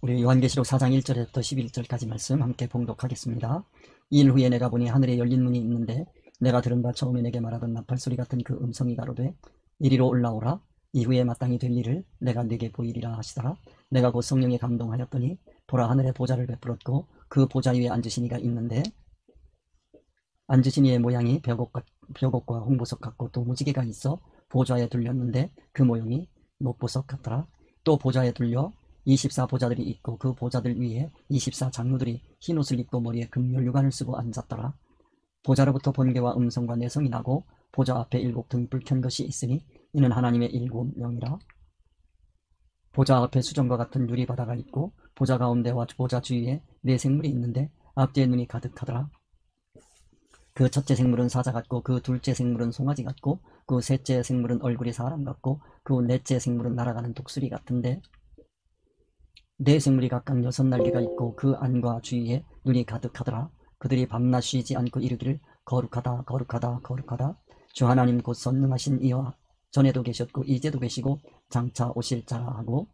우리 요한계시록 4장 1절부터 11절까지 말씀 함께 봉독하겠습니다. 2일 후에 내가 보니 하늘에 열린 문이 있는데 내가 들은 바 처음에 내게 말하던 나팔소리 같은 그 음성이 가로되 이리로 올라오라. 이후에 마땅히 될 일을 내가 네게 보이리라 하시더라. 내가 곧 성령에 감동하였더니 보라, 하늘에 보좌를 베풀었고 그 보좌 위에 앉으신 이가 있는데 앉으신 이의 모양이 벽옥과 홍보석 같고 또 무지개가 있어 보좌에 둘렸는데 그 모양이 녹보석 같더라. 또 보좌에 둘려 24보좌들이 있고 그 보좌들 위에 24장로들이 흰옷을 입고 머리에 금면류관을 쓰고 앉았더라. 보좌로부터 번개와 음성과 내성이 나고 보좌 앞에 7 등불 켠 것이 있으니 이는 하나님의 7명이라. 보좌 앞에 수정과 같은 유리바다가 있고 보좌 가운데와 보좌 주위에 4 생물이 있는데 앞뒤에 눈이 가득하더라. 그 첫째 생물은 사자 같고 그 둘째 생물은 송아지 같고 그 셋째 생물은 얼굴이 사람 같고 그 넷째 생물은 날아가는 독수리 같은데 4 생물이 각각 6 날개가 있고 그 안과 주위에 눈이 가득하더라. 그들이 밤낮 쉬지 않고 이르기를 거룩하다 거룩하다 거룩하다 주 하나님 곧 선능하신 이여 전에도 계셨고 이제도 계시고 장차 오실 자라 하고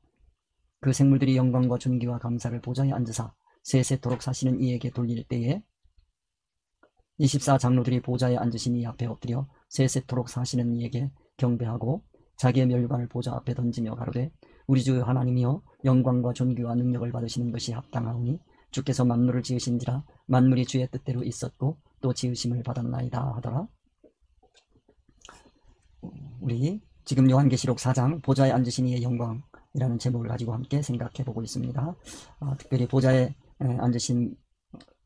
그 생물들이 영광과 존귀와 감사를 보좌에 앉으사 세세토록 사시는 이에게 돌릴 때에 24장로들이 보좌에 앉으신 이 앞에 엎드려 세세토록 사시는 이에게 경배하고 자기의 멸관을 보좌 앞에 던지며 가로되 우리 주 하나님이여 영광과 존귀와 능력을 받으시는 것이 합당하오니 주께서 만물을 지으신지라 만물이 주의 뜻대로 있었고 또 지으심을 받았나이다 하더라. 우리 지금 요한계시록 4장 보좌에 앉으신 이의 영광이라는 제목을 가지고 함께 생각해 보고 있습니다. 특별히 보좌에 앉으신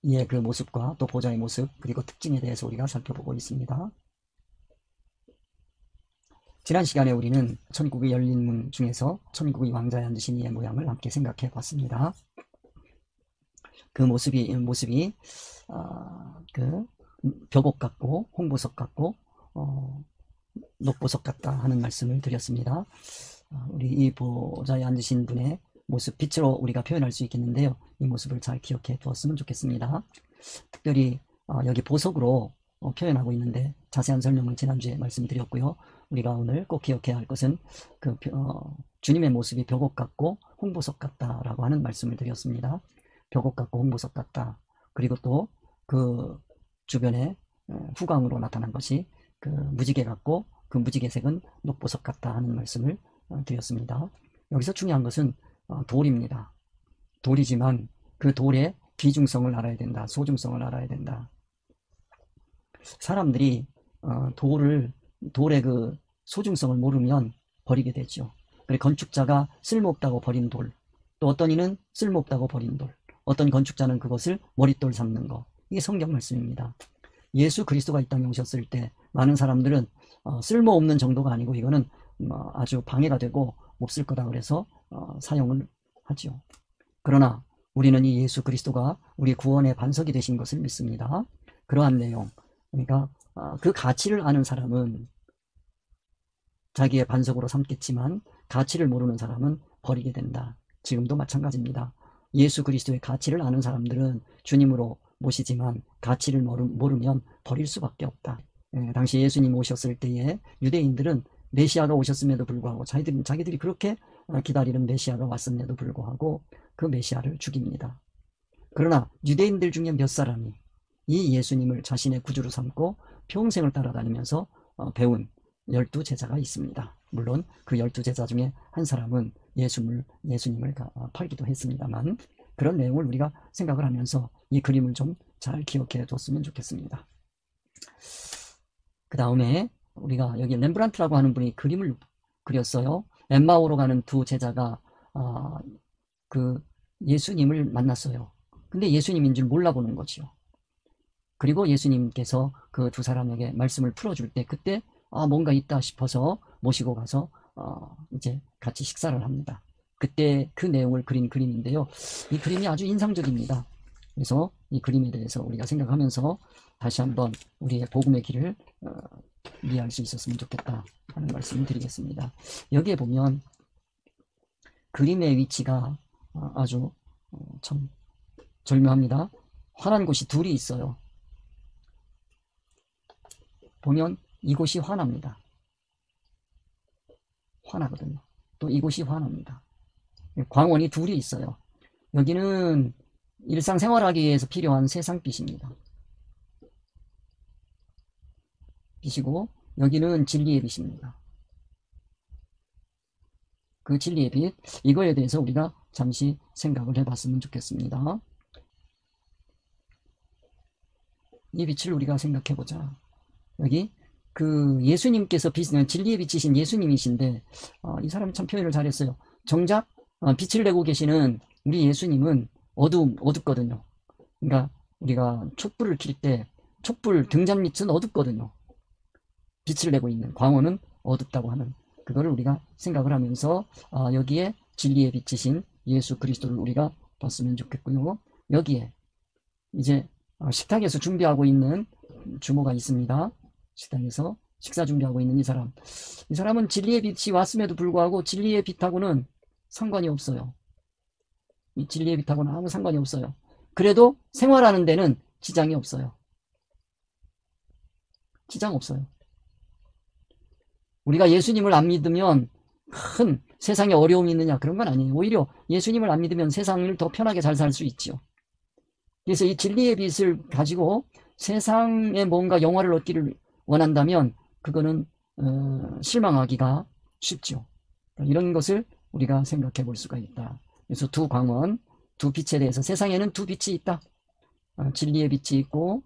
이의 그 모습과 또 보좌의 모습 그리고 특징에 대해서 우리가 살펴보고 있습니다. 지난 시간에 우리는 천국의 열린 문 중에서 천국의 왕자에 앉으신 이의 모양을 함께 생각해 봤습니다. 그 모습이 그 벽옥 같고 홍보석 같고 녹보석 같다 하는 말씀을 드렸습니다. 우리 이 보좌에 앉으신 분의 모습, 빛으로 우리가 표현할 수 있겠는데요. 이 모습을 잘 기억해 두었으면 좋겠습니다. 특별히 여기 보석으로 표현하고 있는데 자세한 설명을 지난주에 말씀드렸고요. 우리가 오늘 꼭 기억해야 할 것은 그 주님의 모습이 벽옥 같고 홍보석 같다라고 하는 말씀을 드렸습니다. 벽옥 같고 홍보석 같다. 그리고 또 그 주변에 후광으로 나타난 것이 그 무지개 같고 그 무지개색은 녹보석 같다 하는 말씀을 드렸습니다. 여기서 중요한 것은 돌입니다. 돌이지만 그 돌의 귀중성을 알아야 된다. 소중성을 알아야 된다. 사람들이 돌의 그 소중성을 모르면 버리게 되죠. 그리고 건축자가 쓸모없다고 버린 돌, 또 어떤 이는 쓸모없다고 버린 돌, 어떤 건축자는 그것을 머릿돌 삼는 거. 이게 성경 말씀입니다. 예수 그리스도가 이 땅에 오셨을 때 많은 사람들은 쓸모없는 정도가 아니고 이거는 아주 방해가 되고 몹쓸 거다 그래서 사용을 하죠. 그러나 우리는 이 예수 그리스도가 우리 구원의 반석이 되신 것을 믿습니다. 그러한 내용, 그러니까 그 가치를 아는 사람은 자기의 반석으로 삼겠지만 가치를 모르는 사람은 버리게 된다. 지금도 마찬가지입니다. 예수 그리스도의 가치를 아는 사람들은 주님으로 모시지만 가치를 모르면 버릴 수밖에 없다. 당시 예수님 오셨을 때에 유대인들은 메시아가 오셨음에도 불구하고 자기들이 그렇게 기다리는 메시아가 왔음에도 불구하고 그 메시아를 죽입니다. 그러나 유대인들 중에 몇 사람이 이 예수님을 자신의 구주로 삼고 평생을 따라다니면서 배운 12제자가 있습니다. 물론 그 12제자 중에 한 사람은 예수님을 팔기도 했습니다만 그런 내용을 우리가 생각을 하면서 이 그림을 좀 잘 기억해 뒀으면 좋겠습니다. 그 다음에 우리가 여기 렘브란트라고 하는 분이 그림을 그렸어요. 엠마오로 가는 2 제자가 그 예수님을 만났어요. 근데 예수님인 줄 몰라보는 거지요. 그리고 예수님께서 그 2 사람에게 말씀을 풀어줄 때 그때 뭔가 있다 싶어서 모시고 가서 이제 같이 식사를 합니다. 그때 그 내용을 그린 그림인데요. 이 그림이 아주 인상적입니다. 그래서 이 그림에 대해서 우리가 생각하면서 다시 한번 우리의 복음의 길을 이해할 수 있었으면 좋겠다 하는 말씀을 드리겠습니다. 여기에 보면 그림의 위치가 아주 참 절묘합니다. 환한 곳이 둘이 있어요. 보면 이곳이 환합니다. 환하거든요. 또 이곳이 환합니다. 광원이 둘이 있어요. 여기는 일상생활하기 위해서 필요한 세상빛입니다. 빛이고 여기는 진리의 빛입니다. 그 진리의 빛, 이거에 대해서 우리가 잠시 생각을 해봤으면 좋겠습니다. 이 빛을 우리가 생각해보자. 여기 그 예수님께서 진리의 빛이신 예수님이신데 이 사람이 참 표현을 잘했어요. 정작 빛을 내고 계시는 우리 예수님은 어둡거든요. 그러니까 우리가 촛불을 켤 때 촛불 등잔밑은 어둡거든요. 빛을 내고 있는 광원은 어둡다고 하는 그거를 우리가 생각을 하면서 여기에 진리의 빛이신 예수 그리스도를 우리가 봤으면 좋겠고요. 여기에 이제 식탁에서 준비하고 있는 주모가 있습니다. 식당에서 식사 준비하고 있는 이 사람은 진리의 빛이 왔음에도 불구하고 진리의 빛하고는 상관이 없어요. 이 진리의 빛하고는 아무 상관이 없어요. 그래도 생활하는 데는 지장이 없어요. 지장 없어요. 우리가 예수님을 안 믿으면 큰 세상에 어려움이 있느냐 그런 건 아니에요. 오히려 예수님을 안 믿으면 세상을 더 편하게 잘 살 수 있지요. 그래서 이 진리의 빛을 가지고 세상에 뭔가 영화를 얻기를 원한다면 그거는 실망하기가 쉽죠. 이런 것을 우리가 생각해 볼 수가 있다. 그래서 두 광원, 두 빛에 대해서 세상에는 두 빛이 있다. 진리의 빛이 있고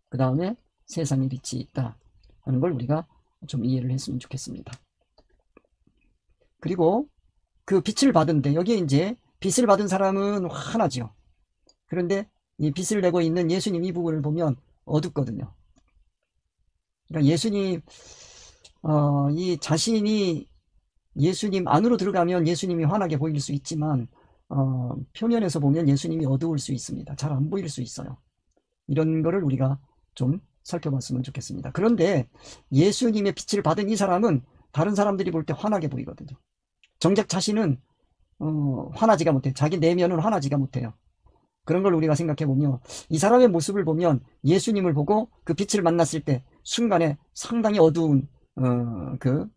그 다음에 세상의 빛이 있다 하는 걸 우리가 좀 이해를 했으면 좋겠습니다. 그리고 그 빛을 받은데 여기에 이제 빛을 받은 사람은 환하지요. 그런데 이 빛을 내고 있는 예수님 이 부분을 보면 어둡거든요. 그러니까 예수님 이 자신이 예수님 안으로 들어가면 예수님이 환하게 보일 수 있지만 표면에서 보면 예수님이 어두울 수 있습니다. 잘 안 보일 수 있어요. 이런 거를 우리가 좀 살펴봤으면 좋겠습니다. 그런데 예수님의 빛을 받은 이 사람은 다른 사람들이 볼 때 환하게 보이거든요. 정작 자신은 환하지가 못해요. 자기 내면은 환하지가 못해요. 그런 걸 우리가 생각해 보면 이 사람의 모습을 보면 예수님을 보고 그 빛을 만났을 때 순간에 상당히 어두운 그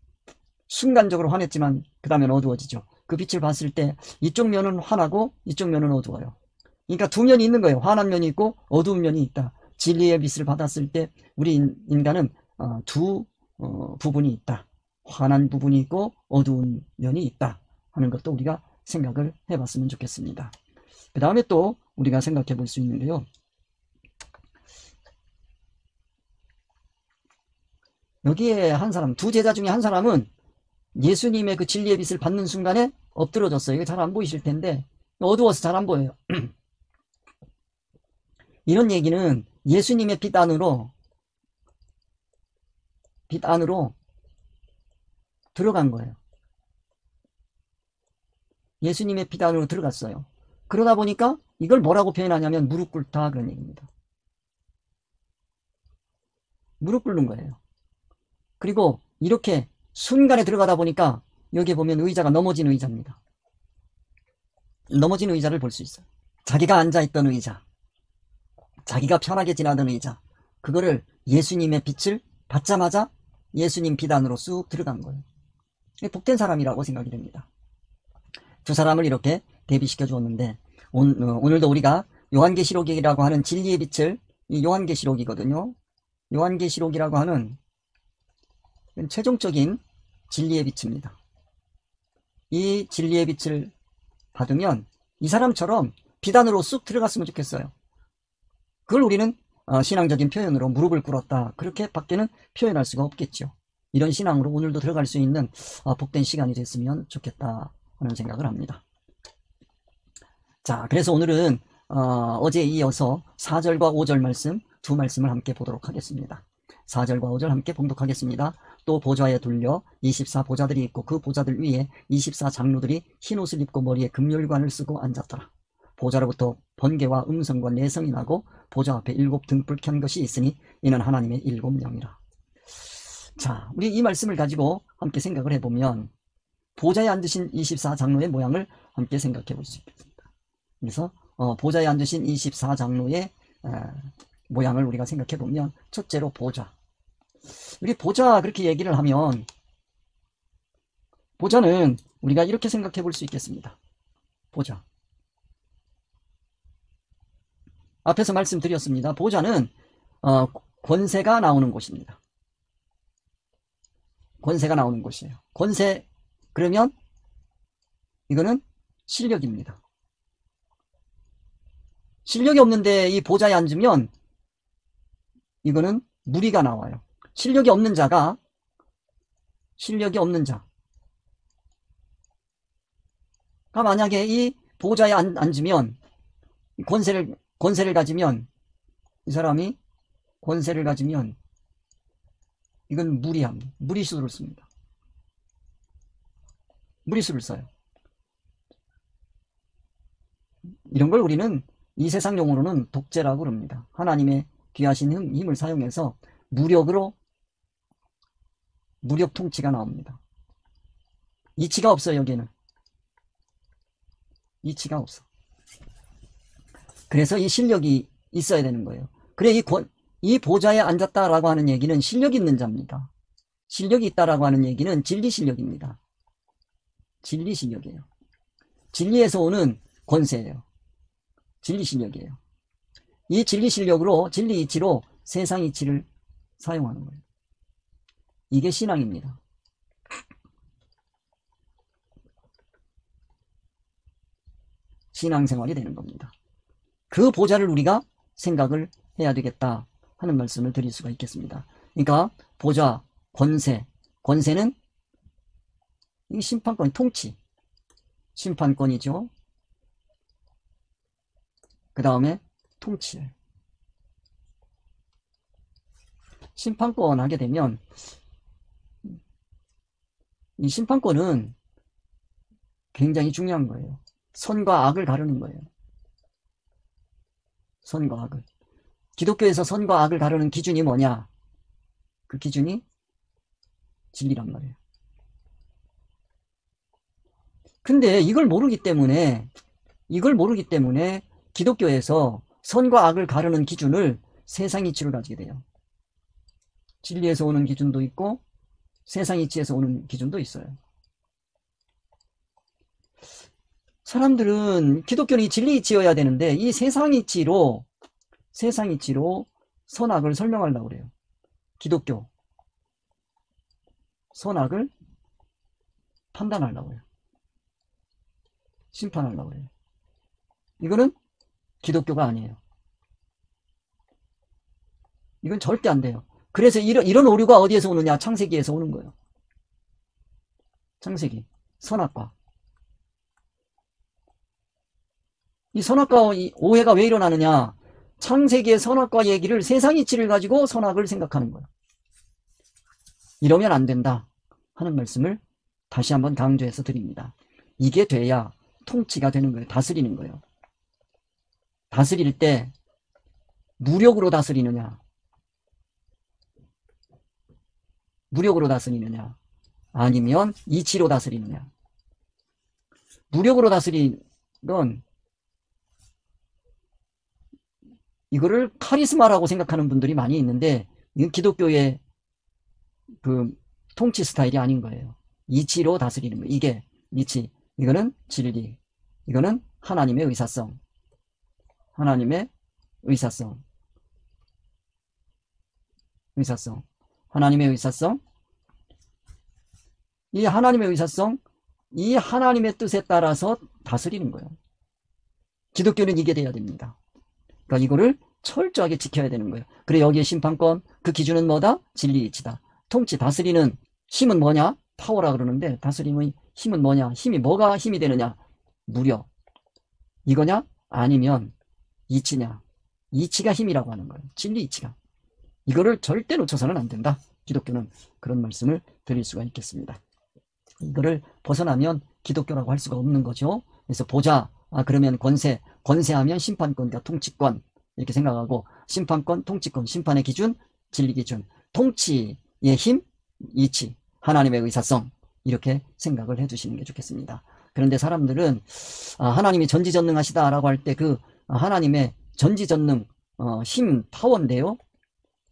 순간적으로 환했지만 그 다음에는 어두워지죠. 그 빛을 봤을 때 이쪽 면은 환하고 이쪽 면은 어두워요. 그러니까 두 면이 있는 거예요. 환한 면이 있고 어두운 면이 있다. 진리의 빛을 받았을 때 우리 인간은 두 부분이 있다. 환한 부분이 있고 어두운 면이 있다 하는 것도 우리가 생각을 해봤으면 좋겠습니다. 그 다음에 또 우리가 생각해 볼 수 있는데요. 여기에 한 사람, 두 제자 중에 한 사람은 예수님의 그 진리의 빛을 받는 순간에 엎드러졌어요. 이게 잘 안 보이실 텐데 어두워서 잘 안 보여요. 이런 얘기는 예수님의 빛 안으로 들어간 거예요. 예수님의 빛 안으로 들어갔어요. 그러다 보니까 이걸 뭐라고 표현하냐면 무릎 꿇다 그런 얘기입니다. 무릎 꿇는 거예요. 그리고 이렇게 순간에 들어가다 보니까 여기 보면 의자가 넘어진 의자입니다. 넘어진 의자를 볼 수 있어요. 자기가 앉아있던 의자, 자기가 편하게 지나던 의자, 그거를 예수님의 빛을 받자마자 예수님 빛 안으로 쑥 들어간 거예요. 복된 사람이라고 생각이 됩니다. 두 사람을 이렇게 대비시켜 주었는데 오늘도 우리가 요한계시록이라고 하는 진리의 빛을, 이 요한계시록이거든요. 요한계시록이라고 하는 최종적인 진리의 빛입니다. 이 진리의 빛을 받으면 이 사람처럼 빛 안으로 쑥 들어갔으면 좋겠어요. 그걸 우리는 신앙적인 표현으로 무릎을 꿇었다 그렇게 밖에는 표현할 수가 없겠죠. 이런 신앙으로 오늘도 들어갈 수 있는 복된 시간이 됐으면 좋겠다 하는 생각을 합니다. 자, 그래서 오늘은 어제에 이어서 4절과 5절 말씀 두 말씀을 함께 보도록 하겠습니다. 4절과 5절 함께 봉독하겠습니다. 또 보좌에 둘려 24보좌들이 있고 그 보좌들 위에 24장로들이 흰옷을 입고 머리에 금열관을 쓰고 앉았더라. 보좌로부터 번개와 음성과 내성이 나고 보좌 앞에 7 등불 켠 것이 있으니 이는 하나님의 7 영이라. 자, 우리 이 말씀을 가지고 함께 생각을 해보면 보좌에 앉으신 24장로의 모양을 함께 생각해 볼 수 있겠습니다. 그래서 보좌에 앉으신 24장로의 모양을 우리가 생각해 보면 첫째로 보좌. 우리 보좌 그렇게 얘기를 하면 보좌는 우리가 이렇게 생각해 볼 수 있겠습니다. 보좌. 앞에서 말씀드렸습니다. 보좌는 권세가 나오는 곳입니다. 권세가 나오는 곳이에요. 권세, 그러면 이거는 실력입니다. 실력이 없는데 이 보좌에 앉으면 이거는 무리가 나와요. 실력이 없는 자가, 실력이 없는 자가 만약에 이 보좌에 앉으면, 권세를 가지면, 이 사람이 권세를 가지면 이건 무리수를 씁니다. 무리수를 써요. 이런 걸 우리는 이 세상 용어로는 독재라고 그럽니다. 하나님의 귀하신 힘을 사용해서 무력 통치가 나옵니다. 이치가 없어요. 여기에는 이치가 없어. 그래서 이 실력이 있어야 되는 거예요. 그래, 이 보좌에 앉았다라고 하는 얘기는 실력 있는 자입니다. 실력이 있다라고 하는 얘기는 진리 실력입니다. 진리 실력이에요. 진리에서 오는 권세예요. 진리 실력이에요. 이 진리 실력으로, 진리 이치로 세상 이치를 사용하는 거예요. 이게 신앙입니다. 신앙생활이 되는 겁니다. 그 보좌를 우리가 생각을 해야 되겠다 하는 말씀을 드릴 수가 있겠습니다. 그러니까 보좌, 권세는 이 심판권, 통치, 심판권이죠. 그 다음에 통치. 심판권 하게 되면 이 심판권은 굉장히 중요한 거예요. 선과 악을 가르는 거예요. 선과 악을. 기독교에서 선과 악을 가르는 기준이 뭐냐? 그 기준이 진리란 말이에요. 근데 이걸 모르기 때문에 기독교에서 선과 악을 가르는 기준을 세상 이치를 가지게 돼요. 진리에서 오는 기준도 있고 세상 이치에서 오는 기준도 있어요. 사람들은 기독교는 이 진리 이치여야 되는데 이 세상 이치로 선악을 설명하려고 그래요. 기독교 선악을 판단하려고 해요. 심판하려고 해요. 이거는 기독교가 아니에요. 이건 절대 안 돼요. 그래서 이런 오류가 어디에서 오느냐? 창세기에서 오는 거예요. 창세기, 선악과. 이 선악과 오해가 왜 일어나느냐? 창세기의 선악과 얘기를 세상 이치를 가지고 선악을 생각하는 거예요. 이러면 안 된다 하는 말씀을 다시 한번 강조해서 드립니다. 이게 돼야 통치가 되는 거예요. 다스리는 거예요. 다스릴 때 무력으로 다스리느냐, 아니면 이치로 다스리느냐. 무력으로 다스리는 건 이거를 카리스마라고 생각하는 분들이 많이 있는데 이건 기독교의 그 통치 스타일이 아닌 거예요. 이치로 다스리는 거예요. 이게 이치, 이거는 진리, 이거는 하나님의 의사성. 하나님의 의사성. 이 하나님의 의사성, 이 하나님의 뜻에 따라서 다스리는 거예요. 기독교는 이게 돼야 됩니다. 그러니까 이거를 철저하게 지켜야 되는 거예요. 그래, 여기에 심판권, 그 기준은 뭐다? 진리 이치다. 통치, 다스리는 힘은 뭐냐? 파워라 그러는데 다스림의 힘은 뭐냐? 뭐가 힘이 되느냐? 무력. 이거냐? 아니면 이치냐? 이치가 힘이라고 하는 거예요. 진리 이치가. 이거를 절대 놓쳐서는 안 된다. 기독교는 그런 말씀을 드릴 수가 있겠습니다. 이거를 벗어나면 기독교라고 할 수가 없는 거죠. 그래서 보자, 그러면 권세하면 심판권과 통치권 이렇게 생각하고 심판권, 통치권, 심판의 기준, 진리 기준, 통치의 힘, 이치, 하나님의 의사성 이렇게 생각을 해주시는 게 좋겠습니다. 그런데 사람들은 하나님이 전지전능하시다라고 할 때 그 하나님의 전지전능 힘, 파워인데요.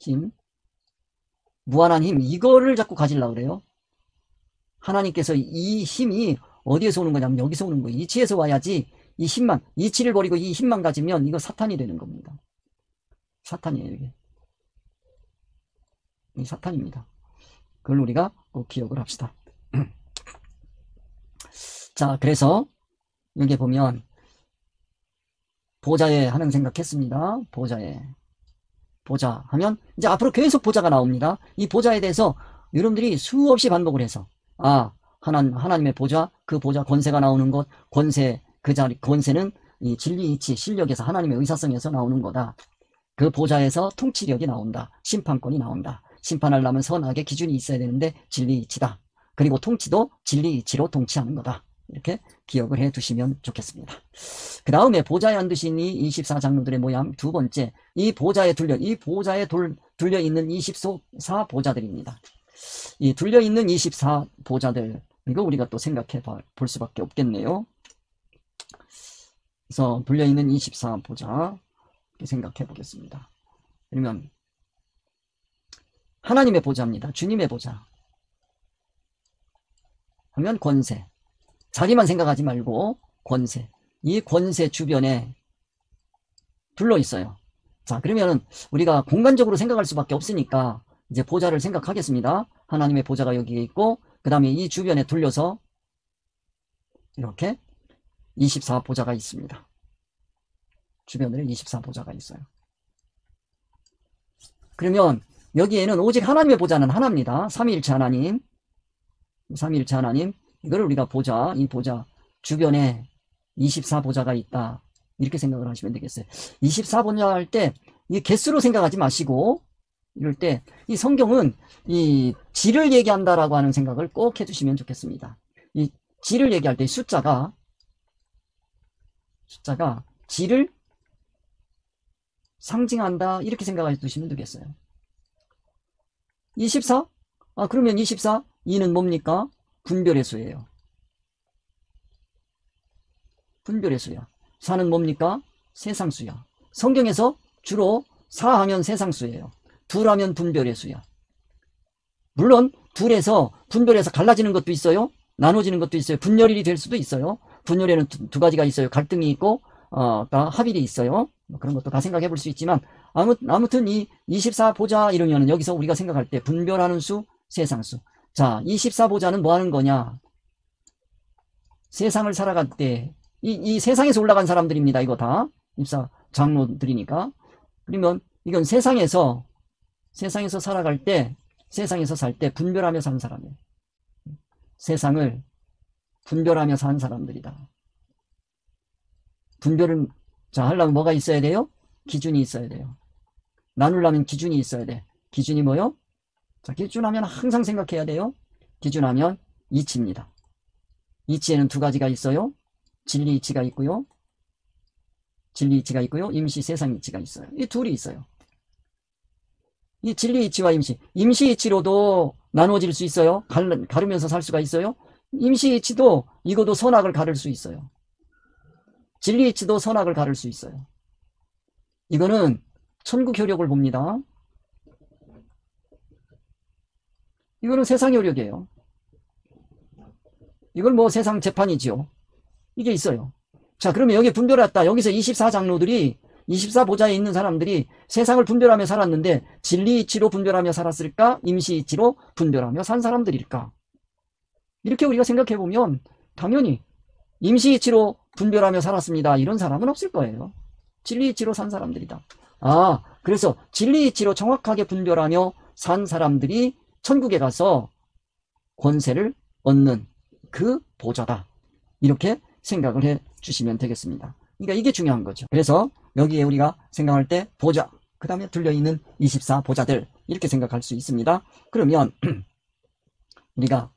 힘, 무한한 힘, 이거를 자꾸 가지려고 그래요. 하나님께서 이 힘이 어디에서 오는 거냐면 여기서 오는 거예요. 이치에서 와야지 이 힘만, 이치를 버리고 이 힘만 가지면 이거 사탄이 되는 겁니다. 사탄이에요, 이게. 이 사탄입니다. 그걸 우리가 꼭 기억을 합시다. 자, 그래서 여기 보면 보좌에 하는 생각했습니다. 보좌 하면 이제 앞으로 계속 보좌가 나옵니다. 이 보좌에 대해서 여러분들이 수없이 반복을 해서 하나님의 보좌, 그 보좌 권세가 나오는 것, 권세, 그 자리, 권세는 이 진리, 이치, 실력에서 하나님의 의사성에서 나오는 거다. 그 보좌에서 통치력이 나온다. 심판권이 나온다. 심판하려면 선악의 기준이 있어야 되는데 진리, 이치다. 그리고 통치도 진리, 이치로 통치하는 거다. 이렇게 기억을 해 두시면 좋겠습니다. 그 다음에 보좌에 앉으신 이 24장로들의 모양, 두 번째, 이 보좌에 둘려있는 24보좌들입니다. 이 둘려있는 24보좌들, 이거 우리가 또 생각해 볼 수밖에 없겠네요. 그래서 둘려있는 24보좌, 생각해 보겠습니다. 그러면, 하나님의 보좌입니다. 주님의 보좌. 하면 권세. 자기만 생각하지 말고 권세. 이 권세 주변에 둘러 있어요. 자, 그러면 우리가 공간적으로 생각할 수밖에 없으니까 이제 보좌를 생각하겠습니다. 하나님의 보좌가 여기에 있고, 그 다음에 이 주변에 둘려서 이렇게 24보좌가 있습니다. 주변에 24보좌가 있어요. 그러면 여기에는 오직 하나님의 보좌는 하나입니다. 삼위일체 하나님. 삼위일체 하나님. 이걸 우리가 보좌, 이 보좌 주변에 24보좌가 있다. 이렇게 생각을 하시면 되겠어요. 24보좌 할 때 이 개수로 생각하지 마시고, 이럴 때 이 성경은 이 질을 얘기한다라고 하는 생각을 꼭 해주시면 좋겠습니다. 이 질을 얘기할 때 숫자가 질을 상징한다. 이렇게 생각해 두시면 되겠어요. 24? 그러면 24? 2는 뭡니까? 분별의 수예요. 분별의 수야. 4는 뭡니까? 세상수야. 성경에서 주로 4 하면 세상수예요. 둘 하면 분별의 수야. 물론 둘에서 분별해서 갈라지는 것도 있어요. 나눠지는 것도 있어요. 분열이 될 수도 있어요. 분열에는 두 가지가 있어요. 갈등이 있고 합일이 있어요. 그런 것도 다 생각해 볼 수 있지만 아무튼 이 24보좌 이러면 여기서 우리가 생각할 때 분별하는 수, 세상수. 자, 24보좌는 뭐 하는 거냐? 세상을 살아갈 때 이 세상에서 올라간 사람들입니다. 이거 다 24장로들이니까. 그러면 이건 세상에서 살아갈 때, 세상에서 살 때 분별하며 사는 사람이에요. 세상을 분별하며 사는 사람들이다. 분별을 하려면 뭐가 있어야 돼요? 기준이 있어야 돼요. 나누려면 기준이 있어야 돼. 기준이 뭐요? 자, 기준하면 항상 생각해야 돼요. 기준하면 이치입니다. 이치에는 두 가지가 있어요. 진리 이치가 있고요. 임시 세상 이치가 있어요. 이 둘이 있어요. 이 진리 이치와 임시 이치로도 나누어질 수 있어요. 가르면서 살 수가 있어요. 임시 이치도 이거도 선악을 가를 수 있어요. 진리 이치도 선악을 가를 수 있어요. 이거는 천국 효력을 봅니다. 이거는 세상 효력이에요. 이걸 뭐 세상 재판이지요. 이게 있어요. 자, 그러면 여기 분별했다. 여기서 24장로들이 24보좌에 있는 사람들이 세상을 분별하며 살았는데 진리 이치로 분별하며 살았을까? 임시 이치로 분별하며 산 사람들일까? 이렇게 우리가 생각해 보면 당연히 임시 이치로 분별하며 살았습니다. 이런 사람은 없을 거예요. 진리 이치로 산 사람들이다. 그래서 진리 이치로 정확하게 분별하며 산 사람들이 천국에 가서 권세를 얻는 그 보좌다. 이렇게 생각을 해 주시면 되겠습니다. 그러니까 이게 중요한 거죠. 그래서 여기에 우리가 생각할 때 보좌, 그 다음에 둘려있는 24보좌들 이렇게 생각할 수 있습니다. 그러면 우리가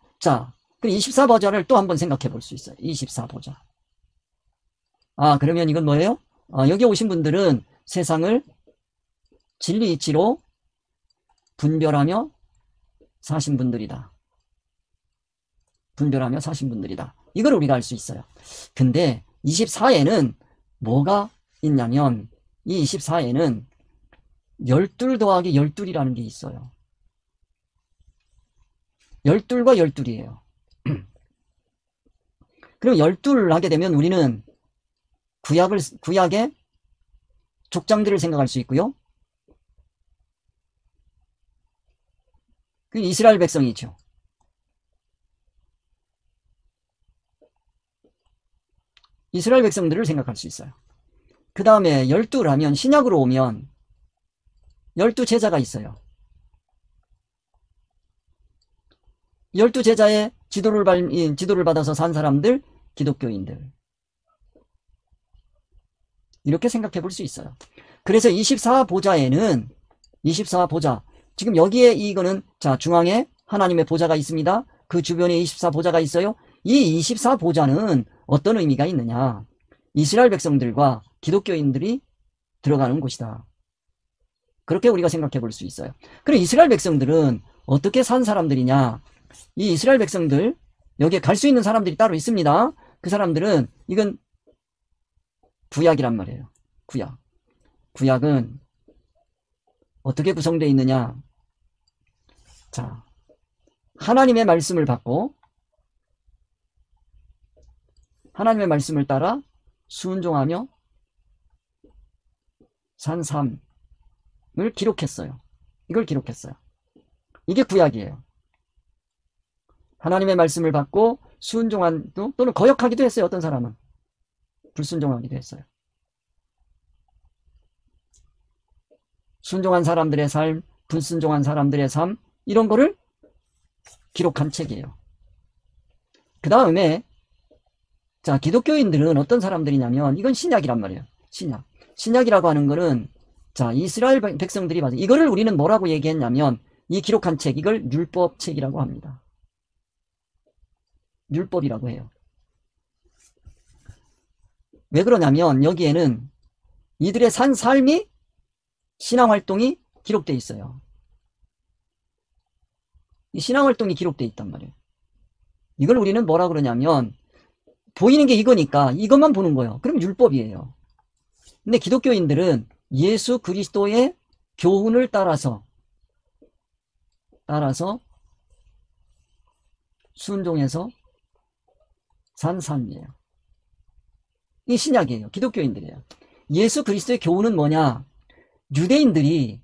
그 24보좌를 또 한번 생각해 볼 수 있어요. 24보좌. 그러면 이건 뭐예요? 여기 오신 분들은 세상을 진리 이치로 분별하며 사신 분들이다. 분별하며 사신 분들이다. 이걸 우리가 알 수 있어요. 근데 24에는 뭐가 있냐면 이 24에는 12 더하기 12이라는 게 있어요. 12과 12이에요. 그럼 12를 하게 되면 우리는 구약의 족장들을 생각할 수 있고요. 그 이스라엘 백성이죠. 이스라엘 백성들을 생각할 수 있어요. 그 다음에 12라면 신약으로 오면 12제자가 있어요. 12제자의 지도를 받아서 산 사람들, 기독교인들. 이렇게 생각해 볼 수 있어요. 그래서 24보좌에는 24보좌, 지금 여기에 이거는 자 중앙에 하나님의 보좌가 있습니다. 그 주변에 24보좌가 있어요. 이 24보좌는 어떤 의미가 있느냐? 이스라엘 백성들과 기독교인들이 들어가는 곳이다. 그렇게 우리가 생각해 볼 수 있어요. 그럼 이스라엘 백성들은 어떻게 산 사람들이냐? 이 이스라엘 백성들, 여기에 갈 수 있는 사람들이 따로 있습니다. 그 사람들은 이건 구약이란 말이에요. 구약. 구약은 어떻게 구성되어 있느냐? 자, 하나님의 말씀을 받고 하나님의 말씀을 따라 순종하며 산 삶을 기록했어요. 이걸 기록했어요. 이게 구약이에요. 하나님의 말씀을 받고 순종한 또는 거역하기도 했어요. 어떤 사람은 불순종하기도 했어요. 순종한 사람들의 삶, 불순종한 사람들의 삶, 이런 거를 기록한 책이에요. 그 다음에 자, 기독교인들은 어떤 사람들이냐면 이건 신약이란 말이에요. 신약. 신약이라고 하는 거는 자, 이스라엘 백성들이 맞아요. 이거를 우리는 뭐라고 얘기했냐면 이 기록한 책, 이걸 율법책이라고 합니다. 율법이라고 해요. 왜 그러냐면 여기에는 이들의 산 삶이 신앙활동이 기록되어 있어요. 이 신앙활동이 기록되어 있단 말이에요. 이걸 우리는 뭐라 그러냐면 보이는 게 이거니까 이것만 보는 거예요. 그럼 율법이에요. 근데 기독교인들은 예수 그리스도의 교훈을 따라서 순종해서 산 삶이에요. 이 신약이에요. 기독교인들이에요. 예수 그리스도의 교훈은 뭐냐? 유대인들이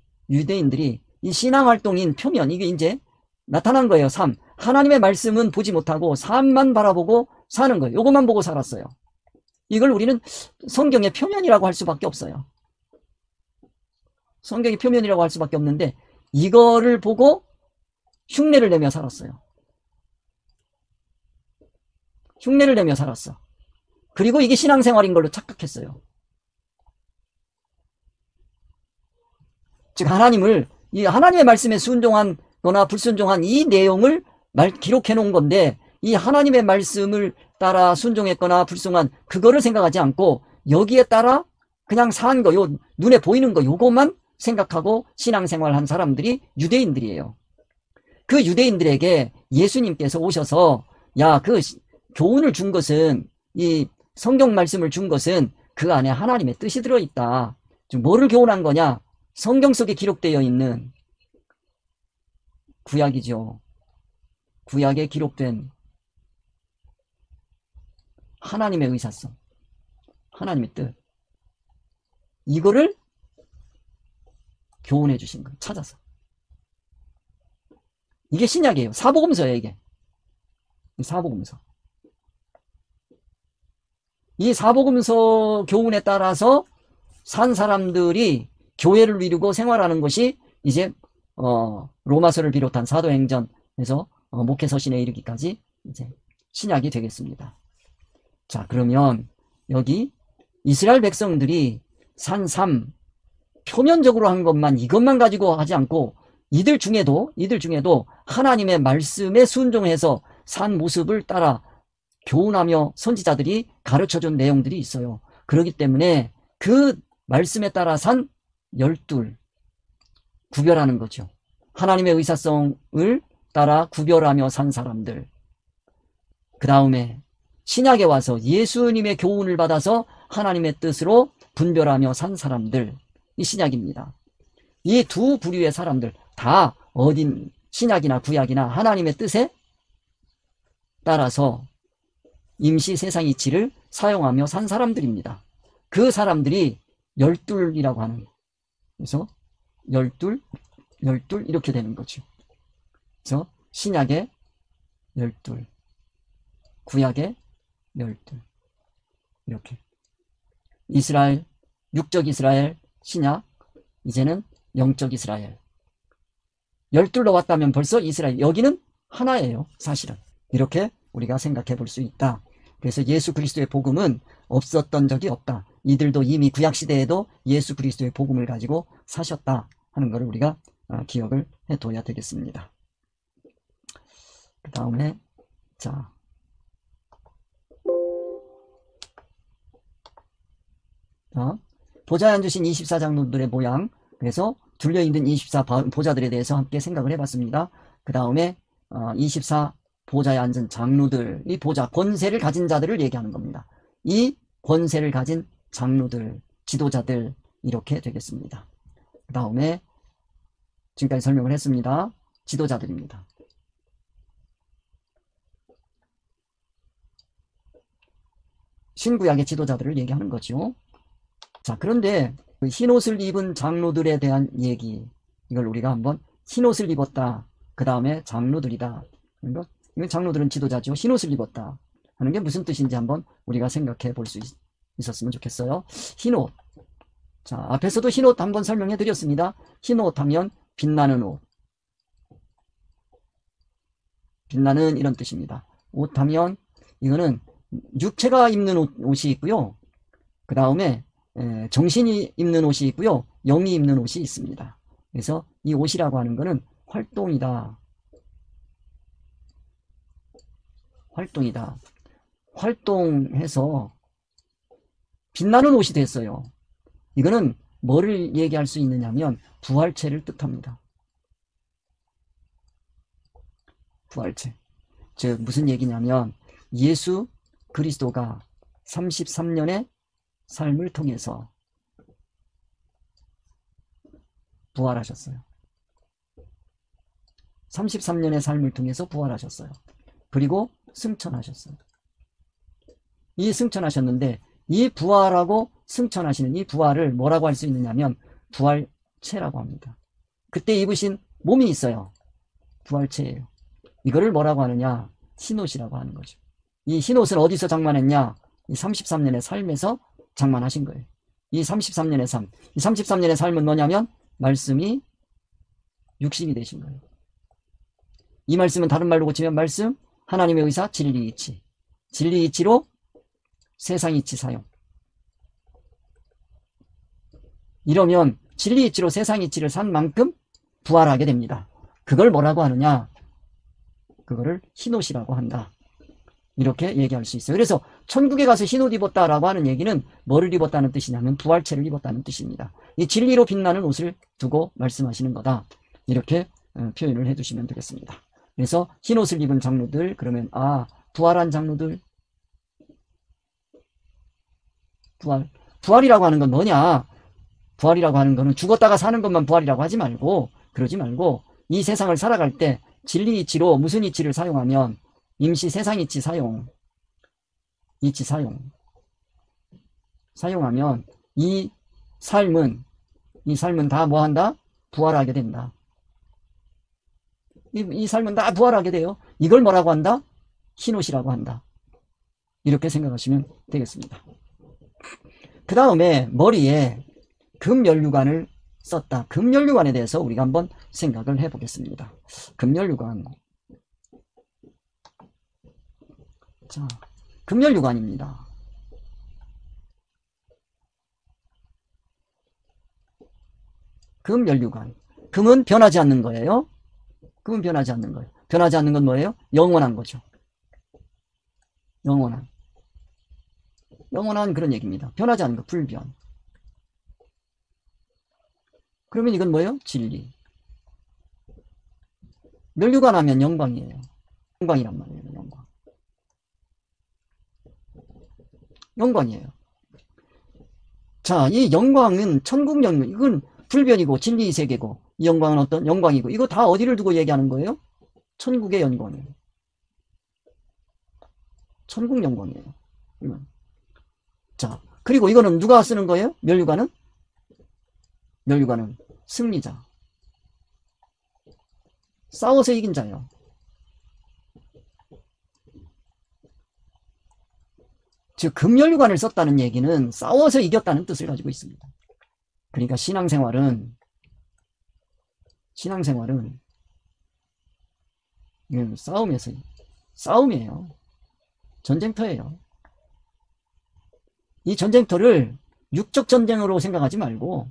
이 신앙활동인 표면, 이게 이제 나타난 거예요. 삶. 하나님의 말씀은 보지 못하고 삶만 바라보고 사는 거예요. 이것만 보고 살았어요. 이걸 우리는 성경의 표면이라고 할 수밖에 없어요. 성경의 표면이라고 할 수밖에 없는데 이거를 보고 흉내를 내며 살았어요. 흉내를 내며 살았어. 그리고 이게 신앙생활인 걸로 착각했어요. 즉 하나님의 말씀에 순종한 거나 불순종한 이 내용을 기록해 놓은 건데 이 하나님의 말씀을 따라 순종했거나 불순종한 그거를 생각하지 않고 여기에 따라 그냥 산 거, 요 눈에 보이는 거 요것만 생각하고 신앙생활한 사람들이 유대인들이에요. 그 유대인들에게 예수님께서 오셔서 야, 그 교훈을 준 것은 이 성경 말씀을 준 것은 그 안에 하나님의 뜻이 들어있다. 지금 뭐를 교훈한 거냐? 성경 속에 기록되어 있는 구약이죠. 구약에 기록된 하나님의 의사성, 하나님의 뜻, 이거를 교훈해 주신 거예요. 찾아서. 이게 신약이에요. 사복음서예요. 이게 사복음서. 이 사복음서 교훈에 따라서 산 사람들이 교회를 이루고 생활하는 것이 이제 로마서를 비롯한 사도행전에서 목회서신에 이르기까지 이제 신약이 되겠습니다. 자, 그러면 여기 이스라엘 백성들이 산 삶, 표면적으로 한 것만 이것만 가지고 하지 않고 이들 중에도 하나님의 말씀에 순종해서 산 모습을 따라 교훈하며 선지자들이 가르쳐준 내용들이 있어요. 그렇기 때문에 그 말씀에 따라 산 12 구별하는 거죠. 하나님의 의사성을 따라 구별하며 산 사람들. 그 다음에 신약에 와서 예수님의 교훈을 받아서 하나님의 뜻으로 분별하며 산 사람들. 이 신약입니다. 이 두 부류의 사람들 다 어딘 신약이나 구약이나 하나님의 뜻에 따라서 임시 세상 이치를 사용하며 산 사람들입니다. 그 사람들이 열둘이라고 하는, 그래서 열둘 이렇게 되는 거죠. 그래서 신약의 열둘, 구약의 열둘, 이렇게 이스라엘, 육적 이스라엘, 신약, 이제는 영적 이스라엘. 열둘로 왔다면 벌써 이스라엘, 여기는 하나예요, 사실은. 이렇게 우리가 생각해 볼 수 있다. 그래서 예수 그리스도의 복음은 없었던 적이 없다. 이들도 이미 구약시대에도 예수 그리스도의 복음을 가지고 사셨다 하는 것을 우리가 기억을 해둬야 되겠습니다. 그 다음에 자, 보좌에 앉으신 24장로들의 모양, 그래서 둘려있는 24보좌들에 대해서 함께 생각을 해봤습니다. 그 다음에 24 보좌에 앉은 장로들, 이 보좌, 권세를 가진 자들을 얘기하는 겁니다. 이 권세를 가진 장로들, 지도자들, 이렇게 되겠습니다. 그 다음에 지금까지 설명을 했습니다. 지도자들입니다. 신구약의 지도자들을 얘기하는 거죠. 자, 그런데 흰옷을 입은 장로들에 대한 얘기, 이걸 우리가 한번 흰옷을 입었다, 그 다음에 장로들이다, 이건 장로들은 지도자죠. 흰옷을 입었다 하는 게 무슨 뜻인지 한번 우리가 생각해 볼 수 있었으면 좋겠어요. 흰옷, 자, 앞에서도 흰옷 한번 설명해 드렸습니다. 흰옷 하면 빛나는 옷, 빛나는 이런 뜻입니다. 옷 하면 이거는 육체가 입는 옷이 있고요, 그 다음에 정신이 입는 옷이 있고요, 영이 입는 옷이 있습니다. 그래서 이 옷이라고 하는 것은 활동이다. 활동해서 빛나는 옷이 됐어요. 이거는 뭐를 얘기할 수 있느냐면 부활체를 뜻합니다. 부활체. 즉 무슨 얘기냐면 예수 그리스도가 33년의 삶을 통해서 부활하셨어요. 33년의 삶을 통해서 부활하셨어요. 그리고 승천하셨어요. 이 승천하셨는데, 이 부활하고 승천하시는 이 부활을 뭐라고 할 수 있느냐면 부활체라고 합니다. 그때 입으신 몸이 있어요. 부활체예요. 이거를 뭐라고 하느냐? 흰옷이라고 하는 거죠. 이 흰옷은 어디서 장만했냐? 이 33년의 삶에서 장만하신 거예요. 이 33년의 삶, 이 33년의 삶은 뭐냐면 말씀이 육신이 되신 거예요. 이 말씀은 다른 말로 고치면 말씀, 하나님의 의사, 진리이치. 진리이치로 세상이치 사용. 이러면 진리이치로 세상이치를 산 만큼 부활하게 됩니다. 그걸 뭐라고 하느냐? 그거를 흰옷이라고 한다. 이렇게 얘기할 수 있어요. 그래서 천국에 가서 흰옷 입었다라고 하는 얘기는 뭐를 입었다는 뜻이냐면 부활체를 입었다는 뜻입니다. 이 진리로 빛나는 옷을 두고 말씀하시는 거다. 이렇게 표현을 해두시면 되겠습니다. 그래서 흰옷을 입은 장로들, 그러면 부활한 장로들, 부활이라고 하는 건 뭐냐? 부활이라고 하는 거는 죽었다가 사는 것만 부활이라고 하지 말고, 그러지 말고 이 세상을 살아갈 때 진리 이치로 무슨 이치를 사용하면 임시 세상 이치 사용하면 이 삶은 다 뭐한다? 부활하게 된다. 이 삶은 다 부활하게 돼요. 이걸 뭐라고 한다? 흰옷이라고 한다. 이렇게 생각하시면 되겠습니다. 그 다음에 머리에 금연류관을 썼다. 금연류관에 대해서 우리가 한번 생각을 해보겠습니다. 금연류관. 자, 금연류관입니다. 금연류관. 금은 변하지 않는 거예요. 금은 변하지 않는 거예요. 변하지 않는 건 뭐예요? 영원한 거죠. 영원한 그런 얘기입니다. 변하지 않는 거, 불변. 그러면 이건 뭐예요? 진리. 면류관 하면 영광이에요. 영광이란 말이에요. 영광이에요. 자, 이 영광은 천국 영광, 이건 불변이고 진리의 세계고, 이 영광은 어떤 영광이고, 이거 다 어디를 두고 얘기하는 거예요? 천국의 영광이에요. 천국 영광이에요. 자, 그리고 이거는 누가 쓰는 거예요? 면류관은? 면류관은 승리자. 싸워서 이긴 자예요. 즉 금면류관을 썼다는 얘기는 싸워서 이겼다는 뜻을 가지고 있습니다. 그러니까 신앙생활은 싸움이에요. 전쟁터예요. 이 전쟁터를 육적 전쟁으로 생각하지 말고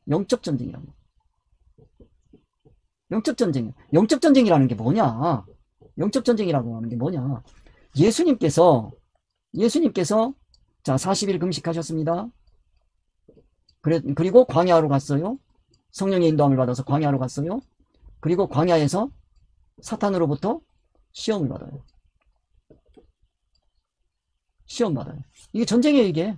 영적 전쟁이라고. 영적 전쟁이라는 게 뭐냐? 영적 전쟁이라고 하는 게 뭐냐? 예수님께서 자 40일 금식하셨습니다. 그리고 광야로 갔어요. 성령의 인도함을 받아서 광야로 갔어요. 그리고 광야에서 사탄으로부터 시험을 받아요. 이게 전쟁이에요, 이게.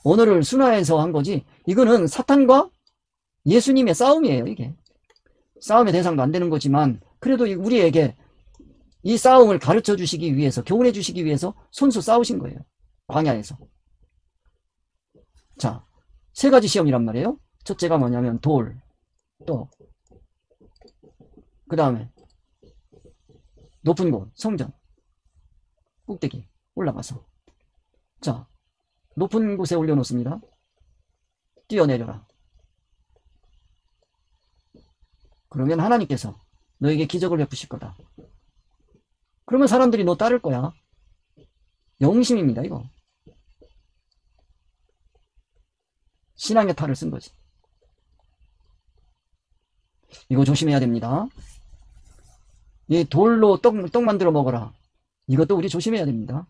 언어를 순화해서 한 거지. 이거는 사탄과 예수님의 싸움이에요, 이게. 싸움의 대상도 안 되는 거지만, 그래도 우리에게 이 싸움을 가르쳐 주시기 위해서, 교훈해 주시기 위해서 손수 싸우신 거예요. 광야에서. 자, 세 가지 시험이란 말이에요. 첫째가 뭐냐면 돌, 또 그 다음에 높은 곳, 성전, 꼭대기 올라가서, 자, 높은 곳에 올려놓습니다. 뛰어내려라. 그러면 하나님께서 너에게 기적을 베푸실 거다. 그러면 사람들이 너 따를 거야. 영심입니다, 이거. 신앙의 탈을 쓴 거지. 이거 조심해야 됩니다. 이 돌로 떡 만들어 먹어라. 이것도 우리 조심해야 됩니다.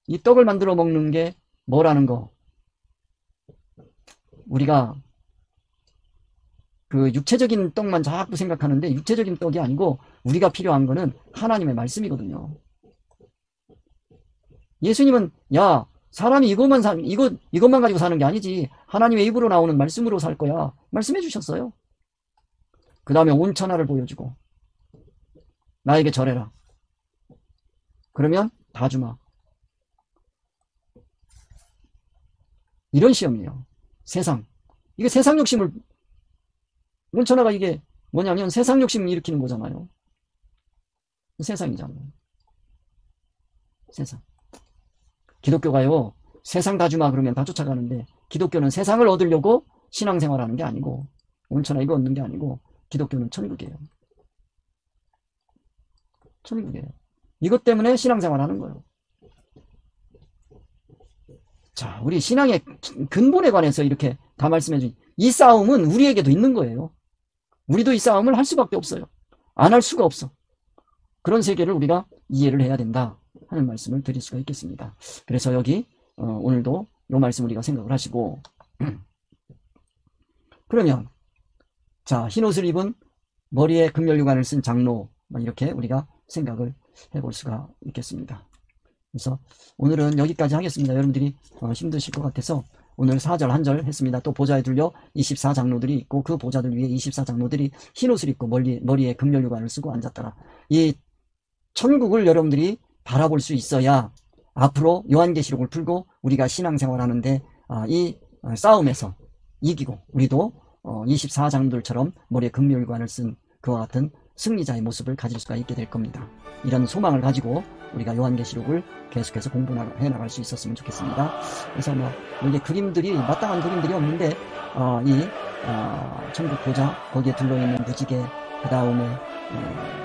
이 떡을 만들어 먹는 게 뭐라는 거. 우리가 그 육체적인 떡만 자꾸 생각하는데 육체적인 떡이 아니고 우리가 필요한 거는 하나님의 말씀이거든요. 예수님은 야 사람이 이것만 가지고 사는 게 아니지. 하나님의 입으로 나오는 말씀으로 살 거야. 말씀해 주셨어요. 그 다음에 온천하를 보여주고 나에게 절해라. 그러면 다 주마. 이런 시험이에요. 세상. 이게 세상 욕심을, 온천하가 이게 뭐냐면 세상 욕심을 일으키는 거잖아요. 세상이잖아요. 세상. 기독교가요, 세상 다 주마 그러면 다 쫓아가는데, 기독교는 세상을 얻으려고 신앙생활 하는 게 아니고, 온천하 이거 얻는 게 아니고, 기독교는 천국이에요. 천국이에요. 이것 때문에 신앙생활 하는 거예요. 자, 우리 신앙의 근본에 관해서 이렇게 다 말씀해 주신 이 싸움은 우리에게도 있는 거예요. 우리도 이 싸움을 할 수밖에 없어요. 안 할 수가 없어. 그런 세계를 우리가 이해를 해야 된다 하는 말씀을 드릴 수가 있겠습니다. 그래서 여기 오늘도 이 말씀 우리가 생각을 하시고, 그러면 자, 흰옷을 입은 머리에 금면류관을 쓴 장로, 이렇게 우리가 생각을 해볼 수가 있겠습니다. 그래서 오늘은 여기까지 하겠습니다. 여러분들이 힘드실 것 같아서 오늘 4절 한 절 했습니다. 또 보좌에 둘려 24장로들이 있고 그 보좌들 위에 24장로들이 흰옷을 입고 머리에 금면류관을 쓰고 앉았더라. 이 천국을 여러분들이 바라볼 수 있어야 앞으로 요한계시록을 풀고 우리가 신앙생활 하는데 이 싸움에서 이기고 우리도 24장로들처럼 머리에 금면류관을 쓴 그와 같은 승리자의 모습을 가질 수가 있게 될 겁니다. 이런 소망을 가지고 우리가 요한계시록을 계속해서 공부해 나갈 수 있었으면 좋겠습니다. 그래서 여기 그림들이 마땅한 그림들이 없는데 천국 보좌 거기에 둘러있는 무지개, 그 다음에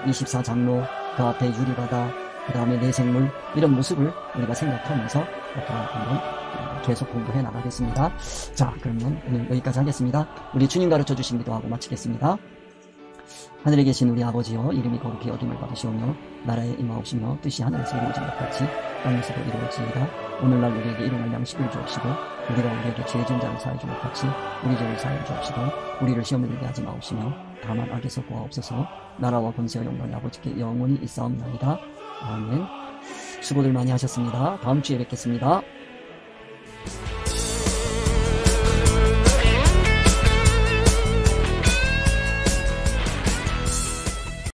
24장로, 그 앞에 유리바다, 그 다음에 내생물, 이런 모습을 우리가 생각하면서 한번 계속 공부해 나가겠습니다. 자, 그러면 오늘 여기까지 하겠습니다. 우리 주님 가르쳐 주신 기도하고 마치겠습니다. 하늘에 계신 우리 아버지여, 이름이 거룩히 여김을 받으시오며 나라에 임하옵시며 뜻이 하늘에서 이루어진 것 같이 땅에서도 이루어지이다. 오늘날 우리에게 일용할 양식을 주옵시고 우리가 우리에게 죄 지은 자를 사하여 준 것 같이 우리 죄를 사하여 주옵시고 우리를 시험에 들게 하지 마옵시며 다만 악에서 구하옵소서. 나라와 권세와 영광이 아버지께 영원히 있사옵나이다. 아멘. 수고들 많이 하셨습니다. 다음 주에 뵙겠습니다.